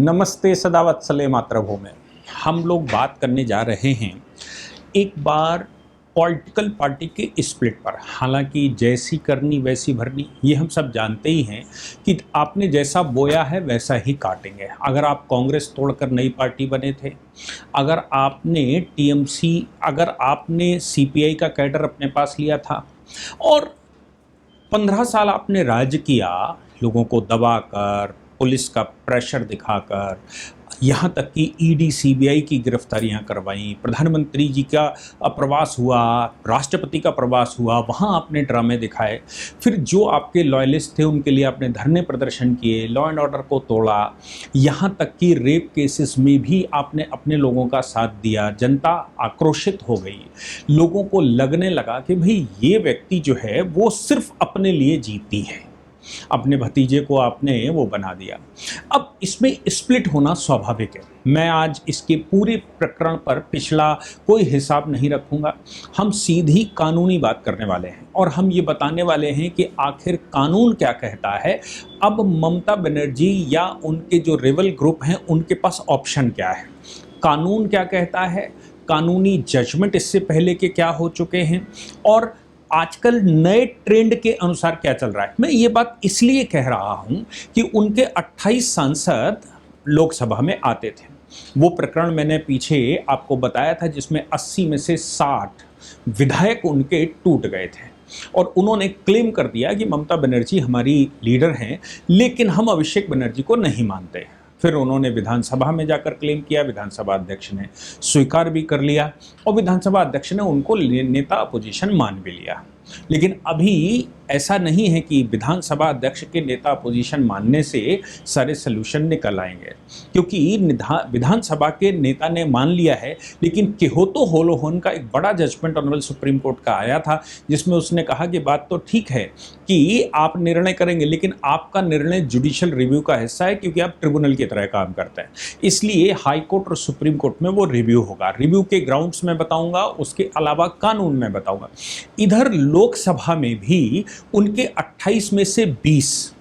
नमस्ते सदावत्सले मातृभूमि। हम लोग बात करने जा रहे हैं एक बार पॉलिटिकल पार्टी के स्प्लिट पर। हालांकि जैसी करनी वैसी भरनी, ये हम सब जानते ही हैं कि आपने जैसा बोया है वैसा ही काटेंगे। अगर आप कांग्रेस तोड़कर नई पार्टी बने थे, अगर आपने टीएमसी, अगर आपने सीपीआई का कैडर अपने पास लिया था और 15 साल आपने राज किया, लोगों को दबाकर, पुलिस का प्रेशर दिखाकर, यहाँ तक कि ईडी सीबीआई की गिरफ्तारियां करवाई, प्रधानमंत्री जी का प्रवास हुआ, राष्ट्रपति का प्रवास हुआ, वहाँ आपने ड्रामे दिखाए। फिर जो आपके लॉयलिस्ट थे उनके लिए आपने धरने प्रदर्शन किए, लॉ एंड ऑर्डर को तोड़ा, यहाँ तक कि रेप केसेस में भी आपने अपने लोगों का साथ दिया। जनता आक्रोशित हो गई, लोगों को लगने लगा कि भाई ये व्यक्ति जो है वो सिर्फ अपने लिए जीती है। अपने भतीजे को आपने वो बना दिया। अब इसमें स्प्लिट होना स्वाभाविक है। मैं आज इसके पूरे प्रकरण पर पिछला कोई हिसाब नहीं रखूंगा। हम सीधी कानूनी बात करने वाले हैं और हम ये बताने वाले हैं कि आखिर कानून क्या कहता है। अब ममता बनर्जी या उनके जो रेबल ग्रुप हैं उनके पास ऑप्शन क्या है, कानून क्या कहता है, कानूनी जजमेंट इससे पहले के क्या हो चुके हैं और आजकल नए ट्रेंड के अनुसार क्या चल रहा है। मैं ये बात इसलिए कह रहा हूं कि उनके 28 सांसद लोकसभा में आते थे। वो प्रकरण मैंने पीछे आपको बताया था जिसमें 80 में से 60 विधायक उनके टूट गए थे और उन्होंने क्लेम कर दिया कि ममता बनर्जी हमारी लीडर हैं, लेकिन हम अभिषेक बनर्जी को नहीं मानते। फिर उन्होंने विधानसभा में जाकर क्लेम किया, विधानसभा अध्यक्ष ने स्वीकार भी कर लिया और विधानसभा अध्यक्ष ने उनको नेता अपोजिशन मान भी लिया। लेकिन अभी ऐसा नहीं है कि विधानसभा अध्यक्ष के नेता अपोजिशन मानने से सारे सलूशन निकल आएंगे, क्योंकि विधानसभा के नेता ने मान लिया है। लेकिन केहोतो होलोहन का एक बड़ा जजमेंट ऑनरेबल सुप्रीम कोर्ट का आया था जिसमें उसने कहा कि बात तो ठीक है कि आप निर्णय करेंगे, लेकिन आपका निर्णय जुडिशियल रिव्यू का हिस्सा है क्योंकि आप ट्रिब्यूनल की तरह काम करते हैं। इसलिए हाई कोर्ट और सुप्रीम कोर्ट में वो रिव्यू होगा। रिव्यू के ग्राउंड्स में बताऊंगा, उसके अलावा कानून में बताऊंगा। इधर लोकसभा में भी उनके 28 में से 20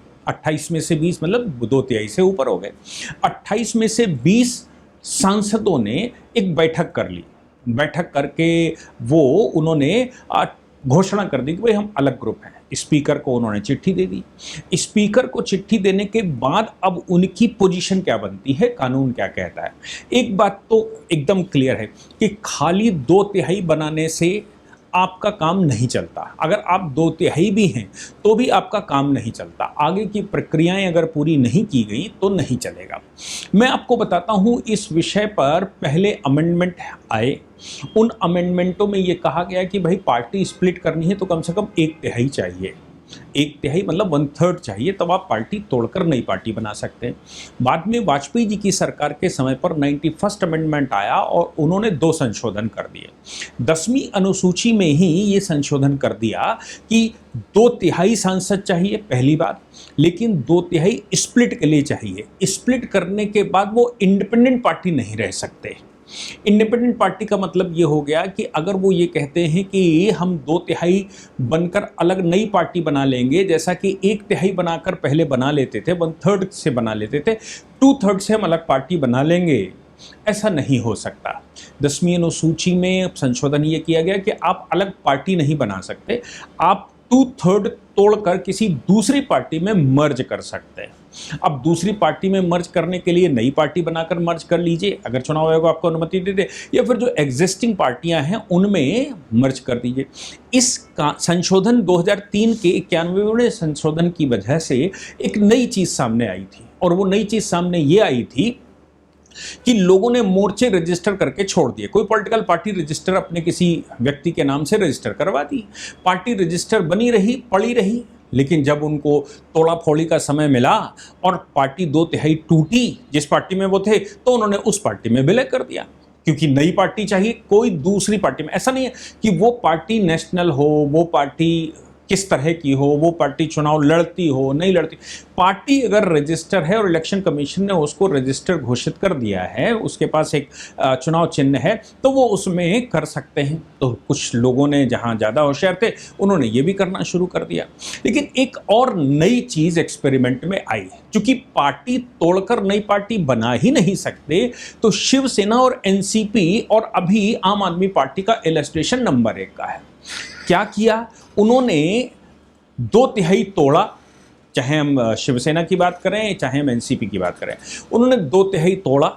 मतलब 2/3 से ऊपर हो गए। 28 में से 20 सांसदों ने एक बैठक कर ली। बैठक करके वो उन्होंने घोषणा कर दी कि भाई हम अलग ग्रुप हैं। स्पीकर को उन्होंने चिट्ठी दे दी। स्पीकर को चिट्ठी देने के बाद अब उनकी पोजीशन क्या बनती है, कानून क्या कहता है। एक बात तो एकदम क्लियर है कि खाली 2/3 बनाने से आपका काम नहीं चलता। अगर आप 2/3 भी हैं तो भी आपका काम नहीं चलता। आगे की प्रक्रियाएं अगर पूरी नहीं की गई तो नहीं चलेगा। मैं आपको बताता हूं इस विषय पर पहले अमेंडमेंट आए। उन अमेंडमेंटों में ये कहा गया कि भाई पार्टी स्प्लिट करनी है तो कम से कम 1/3 चाहिए। 1/3 मतलब 1/3 चाहिए, तब आप पार्टी तोड़कर नई पार्टी बना सकते हैं। बाद में वाजपेयी जी की सरकार के समय पर 91st अमेंडमेंट आया और उन्होंने 2 संशोधन कर दिए। 10वीं अनुसूची में ही ये संशोधन कर दिया कि 2/3 सांसद चाहिए, पहली बात, लेकिन 2/3 स्प्लिट के लिए चाहिए। स्प्लिट करने के बाद वो इंडिपेंडेंट पार्टी नहीं रह सकते। इंडिपेंडेंट पार्टी का मतलब ये हो गया कि अगर वो ये कहते हैं कि हम 2/3 बनकर अलग नई पार्टी बना लेंगे, जैसा कि 1/3 बनाकर पहले बना लेते थे, 1/3 से बना लेते थे, 2/3 से हम अलग पार्टी बना लेंगे, ऐसा नहीं हो सकता। 10वीं अनुसूची में संशोधन ये किया गया कि आप अलग पार्टी नहीं बना सकते, आप 2/3 तोड़कर किसी दूसरी पार्टी में मर्ज कर सकते हैं। अब दूसरी पार्टी में मर्ज करने के लिए नई पार्टी बनाकर मर्ज कर लीजिए, अगर चुनाव आयोग आपको अनुमति दे दे, या फिर जो एग्जिस्टिंग पार्टियां हैं उनमें मर्ज कर दीजिए। इस संशोधन 2003 के 91वें संशोधन की वजह से एक नई चीज सामने आई थी और वो नई चीज सामने ये आई थी कि लोगों ने मोर्चे रजिस्टर करके छोड़ दिए। कोई पॉलिटिकल पार्टी रजिस्टर अपने किसी व्यक्ति के नाम से रजिस्टर करवा दी, पार्टी रजिस्टर बनी रही, पड़ी रही, लेकिन जब उनको तोड़ा फोड़ी का समय मिला और पार्टी 2/3 टूटी, जिस पार्टी में वो थे, तो उन्होंने उस पार्टी में विलय कर दिया क्योंकि नई पार्टी चाहिए। कोई दूसरी पार्टी में ऐसा नहीं है कि वो पार्टी नेशनल हो, वो पार्टी किस तरह की हो, वो पार्टी चुनाव लड़ती हो नहीं लड़ती। पार्टी अगर रजिस्टर है और इलेक्शन कमीशन ने उसको रजिस्टर घोषित कर दिया है, उसके पास एक चुनाव चिन्ह है, तो वो उसमें कर सकते हैं। तो कुछ लोगों ने जहां ज़्यादा होशियार थे उन्होंने ये भी करना शुरू कर दिया। लेकिन एक और नई चीज़ एक्सपेरिमेंट में आई है, चूंकि पार्टी तोड़कर नई पार्टी बना ही नहीं सकते, तो शिवसेना और एनसीपी और अभी आम आदमी पार्टी का इलस्ट्रेशन नंबर 1 का है। क्या किया उन्होंने? 2/3 तोड़ा, चाहे हम शिवसेना की बात करें चाहे हम एनसीपी की बात करें, उन्होंने 2/3 तोड़ा।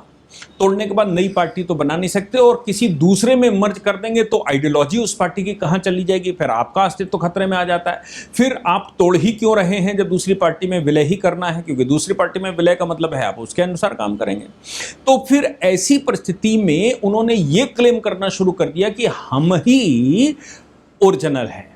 तोड़ने के बाद नई पार्टी तो बना नहीं सकते और किसी दूसरे में मर्ज कर देंगे तो आइडियोलॉजी उस पार्टी की कहां चली जाएगी, फिर आपका अस्तित्व तो खतरे में आ जाता है। फिर आप तोड़ ही क्यों रहे हैं जब दूसरी पार्टी में विलय ही करना है, क्योंकि दूसरी पार्टी में विलय का मतलब है आप उसके अनुसार काम करेंगे। तो फिर ऐसी परिस्थिति में उन्होंने ये क्लेम करना शुरू कर दिया कि हम ही ओरिजिनल हैं।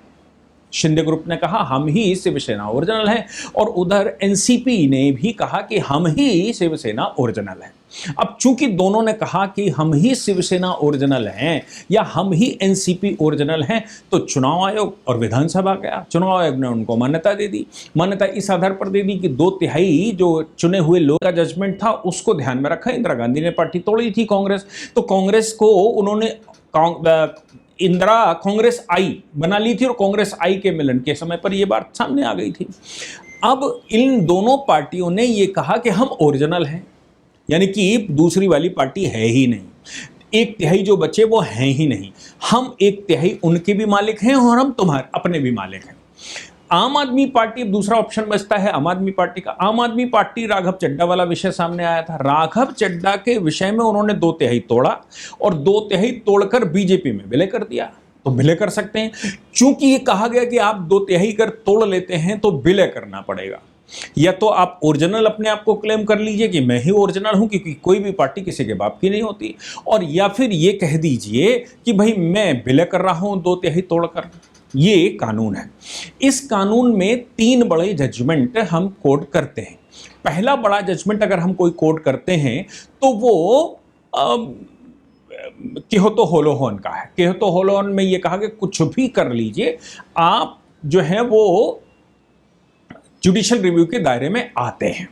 शिंदे ग्रुप ने कहा हम ही शिवसेना ओरिजिनल है, और उधर एनसीपी ने भी कहा कि हम ही शिवसेना ओरिजिनल है। अब चूंकि दोनों ने कहा कि हम ही शिवसेना ओरिजिनल हैं या हम ही एनसीपी ओरिजिनल हैं, तो चुनाव आयोग और विधानसभा गया, चुनाव आयोग ने उनको मान्यता दे दी। मान्यता इस आधार पर दे दी कि 2/3 जो चुने हुए लोग का जजमेंट था उसको ध्यान में रखा। इंदिरा गांधी ने पार्टी तोड़ी थी कांग्रेस, तो कांग्रेस को उन्होंने इंदिरा कांग्रेस आई बना ली थी, और कांग्रेस आई के मिलन के समय पर यह बात सामने आ गई थी। अब इन दोनों पार्टियों ने यह कहा कि हम ओरिजिनल हैं, यानी कि दूसरी वाली पार्टी है ही नहीं, 1/3 जो बचे वो हैं ही नहीं, हम 1/3 उनके भी मालिक हैं और हम तुम्हारे अपने भी मालिक हैं। आम आदमी पार्टी, दूसरा ऑप्शन बचता है आम आदमी पार्टी का। आम आदमी पार्टी राघव चड्ढा वाला विषय सामने आया था। राघव चड्ढा के विषय में उन्होंने 2/3 तोड़ा और 2/3 तोड़कर बीजेपी में विलय कर दिया। तो विलय कर सकते हैं, चूंकि ये कहा गया कि आप 2/3 अगर तोड़ लेते हैं तो विलय करना पड़ेगा। या तो आप ओरिजिनल अपने आप को क्लेम कर लीजिए कि मैं ही ओरिजिनल हूं, क्योंकि कोई भी पार्टी किसी के बाप की नहीं होती, और या फिर ये कह दीजिए कि भाई मैं विलय कर रहा हूं 2/3 तोड़कर। ये कानून है। इस कानून में 3 बड़े जजमेंट हम कोड करते हैं। पहला बड़ा जजमेंट अगर हम कोई कोड करते हैं तो वो किहोतो होलोहन का है। किहोतो होलोहन में ये कहा कि कुछ भी कर लीजिए, आप जो है वो जुडिशियल रिव्यू के दायरे में आते हैं।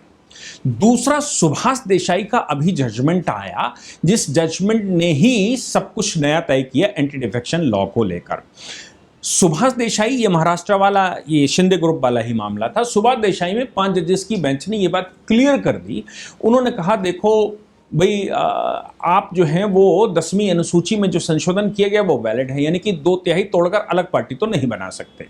दूसरा सुभाष देसाई का अभी जजमेंट आया, जिस जजमेंट ने ही सब कुछ नया तय किया एंटी डिफेक्शन लॉ को लेकर। सुभाष देसाई, ये महाराष्ट्र वाला, ये शिंदे ग्रुप वाला ही मामला था। सुभाष देसाई में 5 जजेस की बेंच ने ये बात क्लियर कर दी। उन्होंने कहा देखो भाई, आप जो हैं वो 10वीं अनुसूची में जो संशोधन किया गया वो वैलिड है, यानी कि 2/3 तोड़कर अलग पार्टी तो नहीं बना सकते।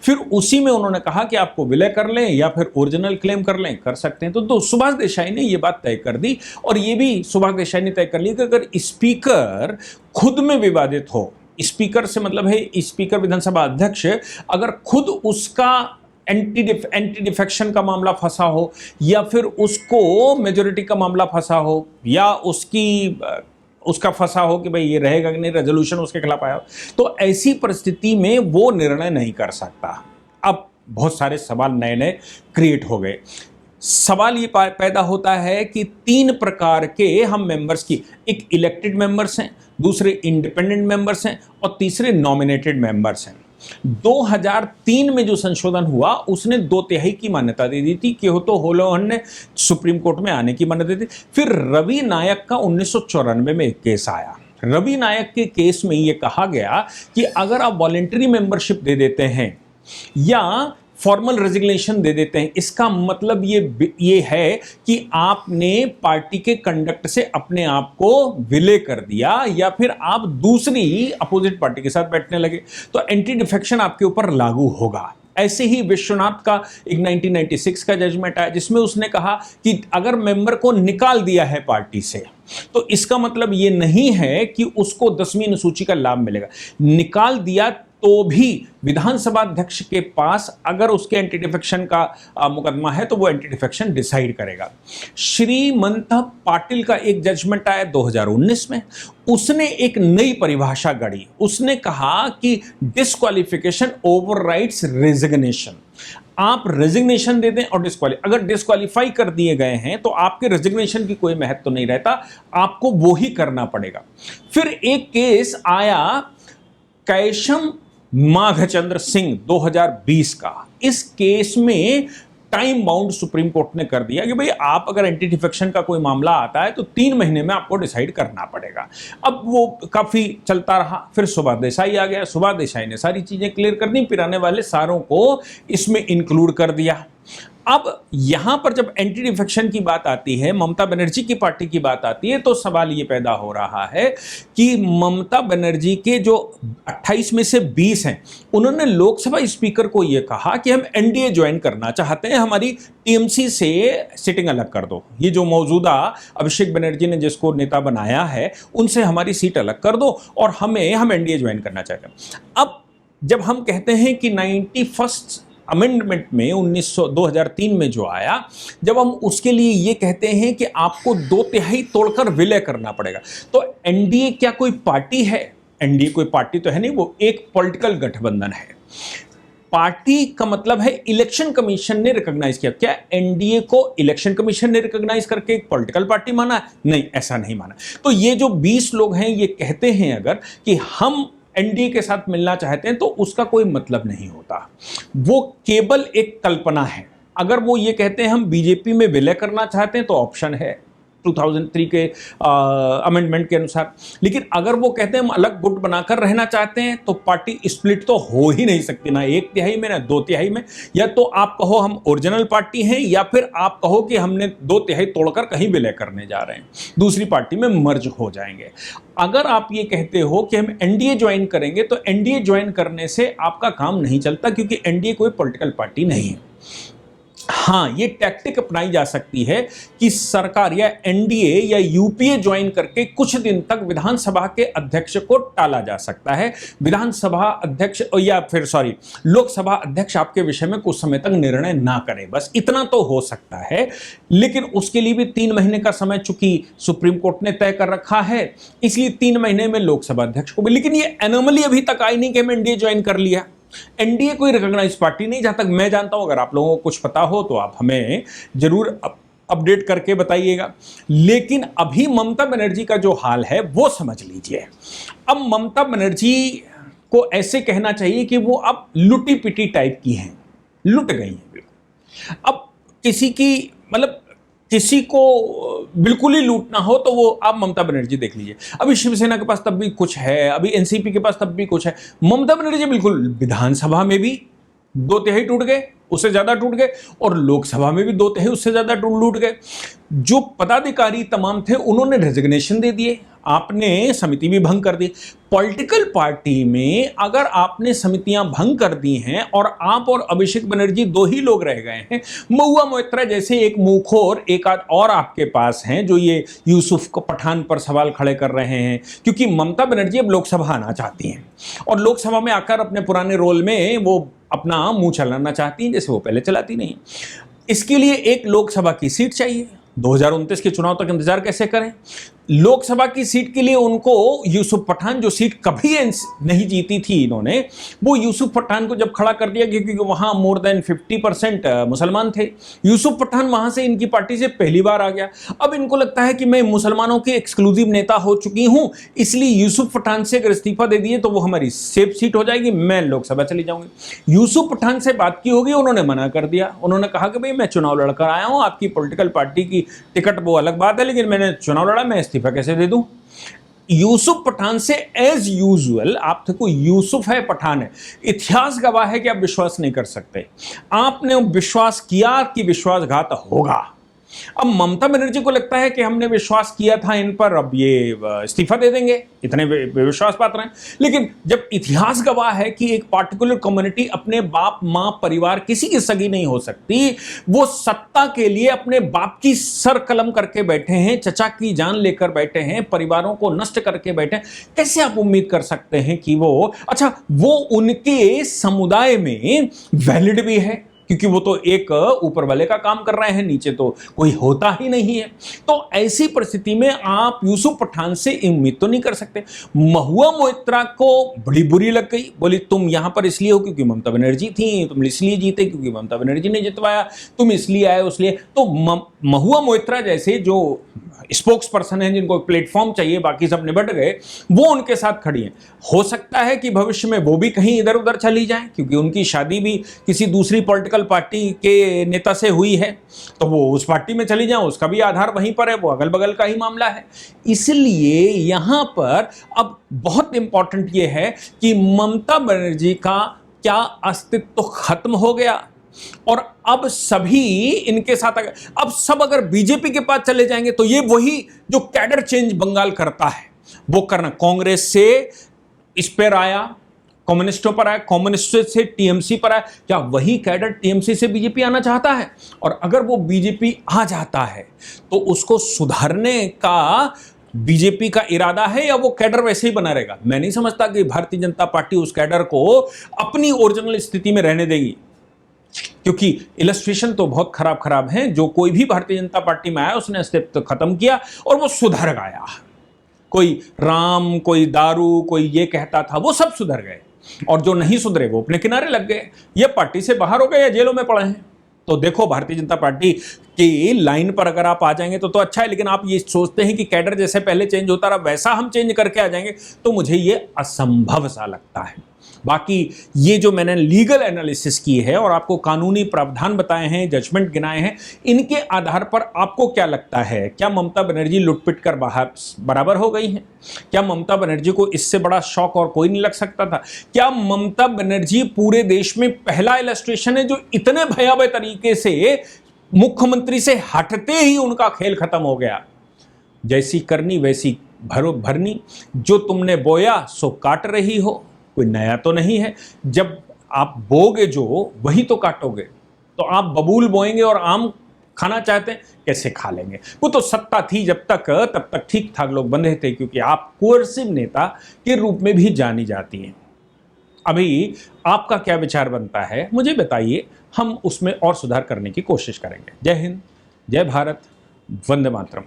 फिर उसी में उन्होंने कहा कि आपको विलय कर लें या फिर ओरिजिनल क्लेम कर लें, कर सकते हैं। तो सुभाष देसाई ने ये बात तय कर दी, और ये भी सुभाष देसाई ने तय कर ली कि अगर स्पीकर खुद में विवादित हो, स्पीकर से मतलब है स्पीकर विधानसभा अध्यक्ष, अगर खुद उसका एंटी डिफेक्शन का मामला फंसा हो, या फिर उसको मेजोरिटी का मामला फंसा हो, या उसका फंसा हो कि भाई ये रहेगा कि नहीं, रेजोल्यूशन उसके खिलाफ आया हो, तो ऐसी परिस्थिति में वो निर्णय नहीं कर सकता। अब बहुत सारे सवाल नए नए क्रिएट हो गए। सवाल ये पैदा होता है कि 3 प्रकार के हम मेंबर्स की, एक इलेक्टेड मेंबर्स हैं, दूसरे इंडिपेंडेंट मेंबर्स हैं, और तीसरे नॉमिनेटेड मेंबर्स हैं। 2003 में जो संशोधन हुआ उसने 2/3 की मान्यता दे दी थी। किहोतो होलोहन ने सुप्रीम कोर्ट में आने की मान्यता दी। फिर रवि नायक का 1994 में एक केस आया। रवि नायक के केस में यह कहा गया कि अगर आप वॉलेंटरी मेंबरशिप दे देते हैं या फॉर्मल रेजिग्नेशन दे देते हैं, इसका मतलब ये है कि आपने पार्टी के कंडक्ट से अपने आप को विलय कर दिया, या फिर आप दूसरी अपोजिट पार्टी के साथ बैठने लगे, तो एंटी डिफेक्शन आपके ऊपर लागू होगा। ऐसे ही विश्वनाथ का एक 1996 का जजमेंट आया, जिसमें उसने कहा कि अगर मेंबर को निकाल दिया है पार्टी से, तो इसका मतलब ये नहीं है कि उसको 10वीं अनुसूची का लाभ मिलेगा। निकाल दिया तो भी विधानसभा अध्यक्ष के पास अगर उसके एंटी डिफेक्शन का मुकदमा है तो वो एंटी डिफेक्शन डिसाइड करेगा। श्रीमंत पाटिल का एक जजमेंट आया 2019 में, उसने एक नई परिभाषा गढ़ी। उसने कहा कि डिस्क्वालिफिकेशन ओवरराइड्स रेजिग्नेशन। आप रेजिग्नेशन दे दें और अगर डिस्क्वालीफाई कर दिए गए हैं तो आपके रेजिग्नेशन की कोई महत्व तो नहीं रहता, आपको वो ही करना पड़ेगा। फिर एक केस आया कैशम माघचंद्र सिंह 2020 का, इस केस में टाइम बाउंड सुप्रीम कोर्ट ने कर दिया कि भाई आप अगर एंटी डिफेक्शन का कोई मामला आता है तो 3 महीने में आपको डिसाइड करना पड़ेगा। अब वो काफी चलता रहा, फिर सुभा देसाई आ गया, सुभा देसाई ने सारी चीजें क्लियर कर दी, फिर आने वाले सारों को इसमें इंक्लूड कर दिया। अब यहां पर जब एंटी डिफेक्शन की बात आती है, ममता बनर्जी की पार्टी की बात आती है, तो सवाल ये पैदा हो रहा है कि ममता बनर्जी के जो 28 में से 20 हैं, उन्होंने लोकसभा स्पीकर को यह कहा कि हम एनडीए ज्वाइन करना चाहते हैं, हमारी टीएमसी से सिटिंग अलग कर दो, ये जो मौजूदा अभिषेक बनर्जी ने जिसको नेता बनाया है उनसे हमारी सीट अलग कर दो और हम एनडीए ज्वाइन करना चाहते हैं। अब जब हम कहते हैं कि 91st अमेंडमेंट में 2003 में जो आया, जब हम उसके लिए ये कहते हैं कि आपको 2/3 तोड़कर विलय करना पड़ेगा, तो एनडीए क्या कोई पार्टी है? एनडीए कोई पार्टी तो है नहीं, वो एक पॉलिटिकल गठबंधन है। पार्टी का मतलब है इलेक्शन कमीशन ने रिकॉग्नाइज किया। क्या एनडीए को इलेक्शन कमीशन ने रिकॉग्नाइज करके एक पॉलिटिकल पार्टी माना? नहीं, ऐसा नहीं माना। तो ये जो 20 लोग हैं ये कहते हैं अगर कि हम एनडीए के साथ मिलना चाहते हैं तो उसका कोई मतलब नहीं होता, वो केवल एक कल्पना है। अगर वो ये कहते हैं हम बीजेपी में विलय करना चाहते हैं तो ऑप्शन है 2003 के अमेंडमेंट के अनुसार, लेकिन अगर वो कहते हैं हम अलग गुट बनाकर रहना चाहते हैं तो पार्टी स्प्लिट तो हो ही नहीं सकती, ना 1/3 में ना 2/3 में। या तो आप कहो हम ओरिजिनल पार्टी हैं, या फिर आप कहो कि हमने 2/3 तोड़कर कहीं विलय करने जा रहे हैं, दूसरी पार्टी में मर्ज हो जाएंगे। अगर आप ये कहते हो कि हम एनडीए ज्वाइन करेंगे तो एनडीए ज्वाइन करने से आपका काम नहीं चलता, क्योंकि एनडीए कोई पॉलिटिकल पार्टी नहीं है। हाँ, ये टैक्टिक अपनाई जा सकती है कि सरकार या एनडीए या यूपीए ज्वाइन करके कुछ दिन तक विधानसभा के अध्यक्ष को टाला जा सकता है। विधानसभा अध्यक्ष या फिर लोकसभा अध्यक्ष आपके विषय में कुछ समय तक निर्णय ना करे, बस इतना तो हो सकता है। लेकिन उसके लिए भी 3 महीने का समय चूंकि सुप्रीम कोर्ट ने तय कर रखा है, इसलिए 3 महीने में लोकसभा अध्यक्ष को भी। लेकिन ये एनोमली अभी तक आई नहीं कि हम एनडीए ज्वाइन कर लिया। एनडीए कोई रिकॉग्नाइज पार्टी नहीं, जहां तक मैं जानता हूं। अगर आप लोगों को कुछ पता हो तो आप हमें जरूर अपडेट करके बताइएगा। लेकिन अभी ममता बनर्जी का जो हाल है वो समझ लीजिए। अब ममता बनर्जी को ऐसे कहना चाहिए कि वो अब लुटी पिटी टाइप की हैं, लुट गई हैं बिल्कुल। अब किसी की मतलब किसी को बिल्कुल ही लूटना हो तो वो आप ममता बनर्जी देख लीजिए। अभी शिवसेना के पास तब भी कुछ है, अभी एनसीपी के पास तब भी कुछ है। ममता बनर्जी बिल्कुल विधानसभा में भी 2/3 टूट गए, उससे ज्यादा टूट गए, और लोकसभा में भी 2/3 उससे ज्यादा लूट गए। जो पदाधिकारी तमाम थे उन्होंने रेजिग्नेशन दे दिए, आपने समिति भी भंग कर दी। पॉलिटिकल पार्टी में अगर आपने समितियां भंग कर दी हैं और आप और अभिषेक बनर्जी 2 ही लोग रह गए हैं, महुआ मोइत्रा जैसे एक मुंहखोर एक आध और आपके पास हैं जो ये यूसुफ को पठान पर सवाल खड़े कर रहे हैं, क्योंकि ममता बनर्जी अब लोकसभा आना चाहती हैं और लोकसभा में आकर अपने पुराने रोल में वो अपना मुंह चलाना चाहती हैं जैसे वो पहले चलाती नहीं। इसके लिए एक लोकसभा की सीट चाहिए। 2029 के चुनाव तक इंतजार कैसे करें? लोकसभा की सीट के लिए उनको यूसुफ पठान, जो सीट कभी नहीं जीती थी इन्होंने, वो यूसुफ पठान को जब खड़ा कर दिया क्योंकि वहां मोर देन 50% मुसलमान थे। यूसुफ पठान वहां से इनकी पार्टी से पहली बार आ गया। अब इनको लगता है कि मैं मुसलमानों की एक्सक्लूसिव नेता हो चुकी हूं, इसलिए यूसुफ पठान से अगर इस्तीफा दे दिए तो वो हमारी सेफ सीट हो जाएगी, मैं लोकसभा चली जाऊंगी। यूसुफ पठान से बात की होगी, उन्होंने मना कर दिया। उन्होंने कहा कि भाई मैं चुनाव लड़कर आया हूं, आपकी पॉलिटिकल पार्टी की टिकट वो अलग बात है, लेकिन मैंने चुनाव लड़ा, मैं इस्तीफा कैसे दे दूं? यूसुफ पठान से एज यूजुअल, आप देखो यूसुफ है पठान है, इतिहास गवाह है कि आप विश्वास नहीं कर सकते। आपने विश्वास किया कि विश्वासघात होगा। अब ममता बनर्जी को लगता है कि हमने विश्वास किया था इन पर, अब ये इस्तीफा दे देंगे, इतने विश्वास पात्र हैं। लेकिन जब इतिहास गवाह है कि एक पार्टिकुलर कम्युनिटी अपने बाप मां परिवार किसी की सगी नहीं हो सकती, वो सत्ता के लिए अपने बाप की सर कलम करके बैठे हैं, चचा की जान लेकर बैठे हैं, परिवारों को नष्ट करके बैठे हैं, कैसे आप उम्मीद कर सकते हैं कि वो उनके समुदाय में वैलिड भी है? क्योंकि वो तो एक ऊपर वाले का काम कर रहे हैं, नीचे तो कोई होता ही नहीं है। तो ऐसी परिस्थिति में आप यूसुफ पठान से उम्मीद तो नहीं कर सकते। महुआ मोइत्रा को बड़ी बुरी लग गई, बोली तुम यहां पर इसलिए हो क्योंकि ममता बनर्जी थी, तुम इसलिए जीते क्योंकि ममता बनर्जी ने जितवाया, तुम इसलिए आए उसलिए। तो महुआ मोइत्रा जैसे जो स्पोक्स पर्सन हैं, जिनको प्लेटफॉर्म चाहिए, बाकी सब निबट गए, वो उनके साथ खड़ी हैं। हो सकता है कि भविष्य में वो भी कहीं इधर उधर चली जाएं, क्योंकि उनकी शादी भी किसी दूसरी पॉलिटिकल पार्टी के नेता से हुई है, तो वो उस पार्टी में चली जाएं, उसका भी आधार वहीं पर है, वो अगल बगल का ही मामला है। इसलिए यहां पर अब बहुत इंपॉर्टेंट ये है कि ममता बनर्जी का क्या अस्तित्व तो खत्म हो गया, और अब सभी इनके साथ अब सब अगर बीजेपी के पास चले जाएंगे तो ये वही जो कैडर चेंज बंगाल करता है वो करना। कांग्रेस से इस पर आया, कम्युनिस्टों पर आया, कम्युनिस्ट से टीएमसी पर आया, क्या वही कैडर टीएमसी से बीजेपी आना चाहता है? और अगर वो बीजेपी आ जाता है तो उसको सुधारने का बीजेपी का इरादा है, या वो कैडर वैसे ही बना रहेगा? मैं नहीं समझता कि भारतीय जनता पार्टी उस कैडर को अपनी ओरिजिनल स्थिति में रहने देगी, क्योंकि इलस्ट्रेशन तो बहुत खराब खराब हैं। जो कोई भी भारतीय जनता पार्टी में आया उसने अस्तित्व खत्म किया और वो सुधर गया। कोई राम, कोई दारू, कोई ये कहता था, वो सब सुधर गए, और जो नहीं सुधरे वो अपने किनारे लग गए, ये पार्टी से बाहर हो गए या जेलों में पड़े हैं। तो देखो, भारतीय जनता पार्टी की लाइन पर अगर आप आ जाएंगे तो अच्छा है, लेकिन आप ये सोचते हैं कि कैडर जैसे पहले चेंज होता रहा वैसा हम चेंज करके आ जाएंगे, तो मुझे ये असंभव सा लगता है। बाकी ये जो मैंने लीगल एनालिसिस की है और आपको कानूनी प्रावधान बताए हैं, जजमेंट गिनाए हैं, इनके आधार पर आपको क्या लगता है? क्या ममता बनर्जी लुटपिट कर बराबर हो गई हैं? क्या ममता बनर्जी को इससे बड़ा शौक और कोई नहीं लग सकता था? क्या ममता बनर्जी पूरे देश में पहला इलस्ट्रेशन है जो इतने भयावह तरीके से मुख्यमंत्री से हटते ही उनका खेल खत्म हो गया? जैसी करनी वैसी भरनी, जो तुमने बोया सो काट रही हो, कोई नया तो नहीं है। जब आप बोगे जो वही तो काटोगे। तो आप बबूल बोएंगे और आम खाना चाहते हैं, कैसे खा लेंगे? वो तो सत्ता थी जब तक, तब तक ठीक ठाक लोग बंधे थे, क्योंकि आप कोर्सिव नेता के रूप में भी जानी जाती हैं। अभी आपका क्या विचार बनता है मुझे बताइए, हम उसमें और सुधार करने की कोशिश करेंगे। जय हिंद, जय भारत, वंदे मातरम।